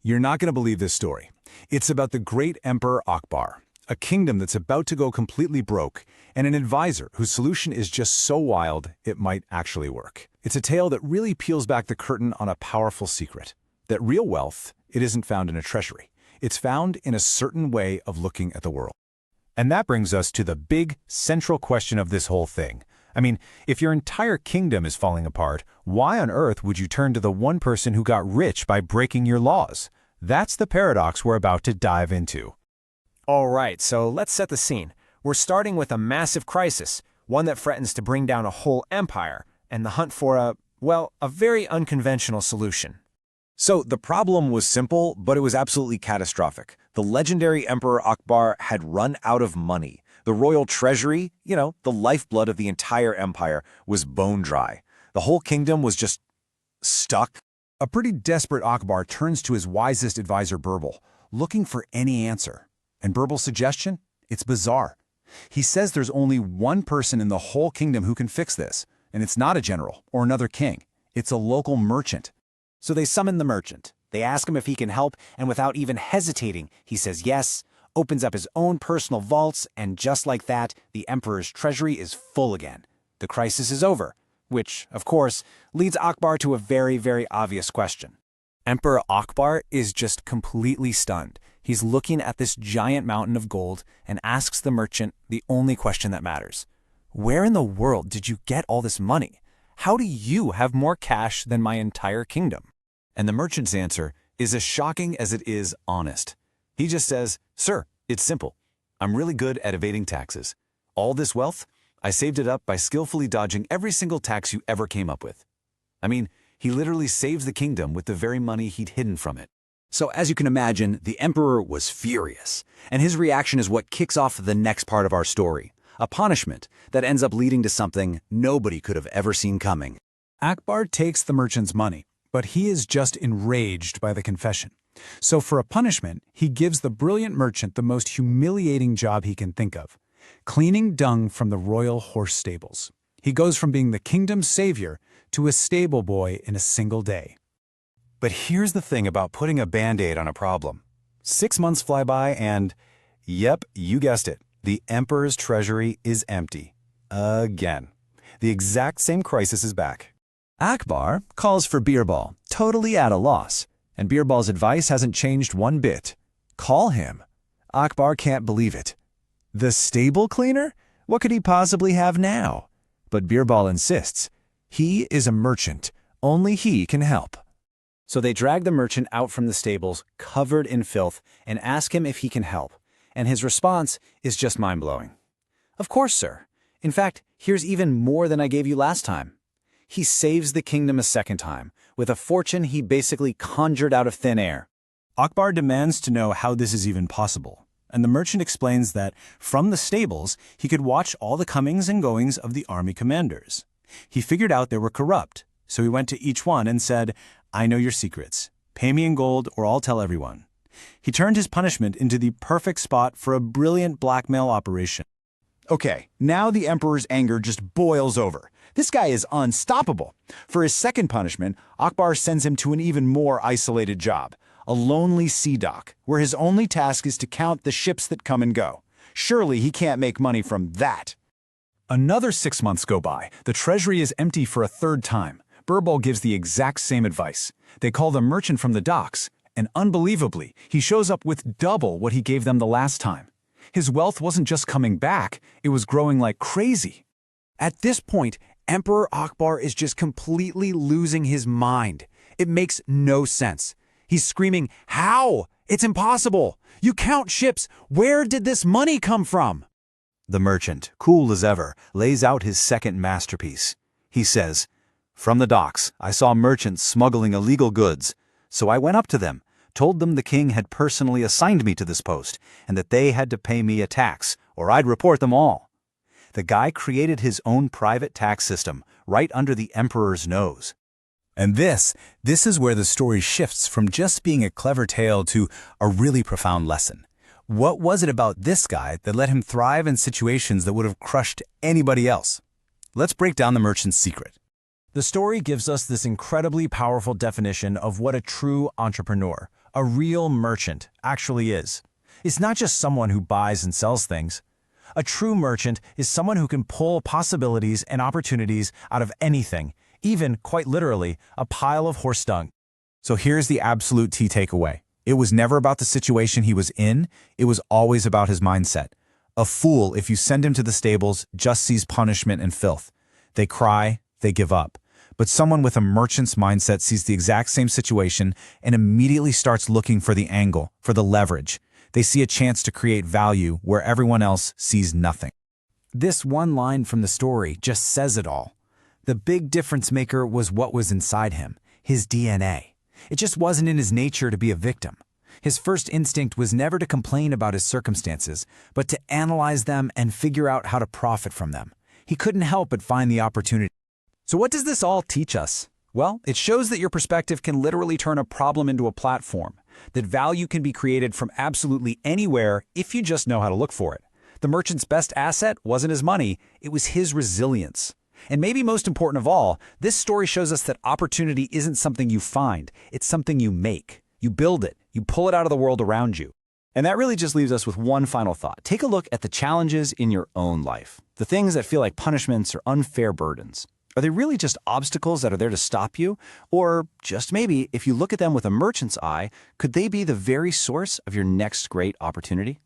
You're not going to believe this story. It's about the great Emperor Akbar, a kingdom that's about to go completely broke, and an advisor whose solution is just so wild it might actually work. It's a tale that really peels back the curtain on a powerful secret, that real wealth, it isn't found in a treasury. It's found in a certain way of looking at the world. And that brings us to the big, central question of this whole thing. I mean, if your entire kingdom is falling apart, why on earth would you turn to the one person who got rich by breaking your laws? That's the paradox we're about to dive into. All right, so let's set the scene. We're starting with a massive crisis, one that threatens to bring down a whole empire, and the hunt for a very unconventional solution. So the problem was simple, but it was absolutely catastrophic. The legendary Emperor Akbar had run out of money. The royal treasury, the lifeblood of the entire empire, was bone dry. The whole kingdom was just stuck. A pretty desperate Akbar turns to his wisest advisor Birbal, looking for any answer. And Birbal's suggestion? It's bizarre. He says there's only one person in the whole kingdom who can fix this, and it's not a general or another king. It's a local merchant. So they summon the merchant. They ask him if he can help, and without even hesitating, he says yes, opens up his own personal vaults, and just like that, the emperor's treasury is full again. The crisis is over, which, of course, leads Akbar to a very, very obvious question. Emperor Akbar is just completely stunned. He's looking at this giant mountain of gold and asks the merchant the only question that matters. Where in the world did you get all this money? How do you have more cash than my entire kingdom? And the merchant's answer is as shocking as it is honest. He just says, "Sir, it's simple. I'm really good at evading taxes. All this wealth, I saved it up by skillfully dodging every single tax you ever came up with." I mean, he literally saves the kingdom with the very money he'd hidden from it. So as you can imagine, the emperor was furious. And his reaction is what kicks off the next part of our story, a punishment that ends up leading to something nobody could have ever seen coming. Akbar takes the merchant's money, but he is just enraged by the confession. So for a punishment, he gives the brilliant merchant the most humiliating job he can think of, cleaning dung from the royal horse stables. He goes from being the kingdom's savior to a stable boy in a single day. But here's the thing about putting a Band-Aid on a problem. 6 months fly by and, yep, you guessed it, the emperor's treasury is empty. Again. The exact same crisis is back. Akbar calls for Birbal, totally at a loss. And Birbal's advice hasn't changed one bit. Call him. Akbar can't believe it. The stable cleaner? What could he possibly have now? But Birbal insists. He is a merchant. Only he can help. So they drag the merchant out from the stables, covered in filth, and ask him if he can help. And his response is just mind-blowing. "Of course, sir. In fact, here's even more than I gave you last time." He saves the kingdom a second time, with a fortune he basically conjured out of thin air. Akbar demands to know how this is even possible, and the merchant explains that from the stables he could watch all the comings and goings of the army commanders. He figured out they were corrupt, so he went to each one and said, "I know your secrets. Pay me in gold or I'll tell everyone." He turned his punishment into the perfect spot for a brilliant blackmail operation. Okay, now the emperor's anger just boils over. This guy is unstoppable. For his second punishment, Akbar sends him to an even more isolated job, a lonely sea dock, where his only task is to count the ships that come and go. Surely he can't make money from that. Another 6 months go by. The treasury is empty for a third time. Birbal gives the exact same advice. They call the merchant from the docks, and unbelievably, he shows up with double what he gave them the last time. His wealth wasn't just coming back, it was growing like crazy. At this point, Emperor Akbar is just completely losing his mind. It makes no sense. He's screaming, "How? It's impossible! You count ships! Where did this money come from?" The merchant, cool as ever, lays out his second masterpiece. He says, "From the docks, I saw merchants smuggling illegal goods. So I went up to them, told them the king had personally assigned me to this post, and that they had to pay me a tax, or I'd report them all." The guy created his own private tax system, right under the emperor's nose. And this is where the story shifts from just being a clever tale to a really profound lesson. What was it about this guy that let him thrive in situations that would have crushed anybody else? Let's break down the merchant's secret. The story gives us this incredibly powerful definition of what a true entrepreneur, a real merchant actually is. It's not just someone who buys and sells things. A true merchant is someone who can pull possibilities and opportunities out of anything, even, quite literally, a pile of horse dung. So here's the absolute key takeaway. It was never about the situation he was in, it was always about his mindset. A fool, if you send him to the stables, just sees punishment and filth. They cry, they give up. But someone with a merchant's mindset sees the exact same situation and immediately starts looking for the angle, for the leverage. They see a chance to create value where everyone else sees nothing. This one line from the story just says it all. The big difference maker was what was inside him, his DNA. It just wasn't in his nature to be a victim. His first instinct was never to complain about his circumstances, but to analyze them and figure out how to profit from them. He couldn't help but find the opportunity. So what does this all teach us? Well, it shows that your perspective can literally turn a problem into a platform, that value can be created from absolutely anywhere if you just know how to look for it. The merchant's best asset wasn't his money, it was his resilience. And maybe most important of all, this story shows us that opportunity isn't something you find, it's something you make. You build it, you pull it out of the world around you. And that really just leaves us with one final thought. Take a look at the challenges in your own life, the things that feel like punishments or unfair burdens. Are they really just obstacles that are there to stop you? Or just maybe, if you look at them with a merchant's eye, could they be the very source of your next great opportunity?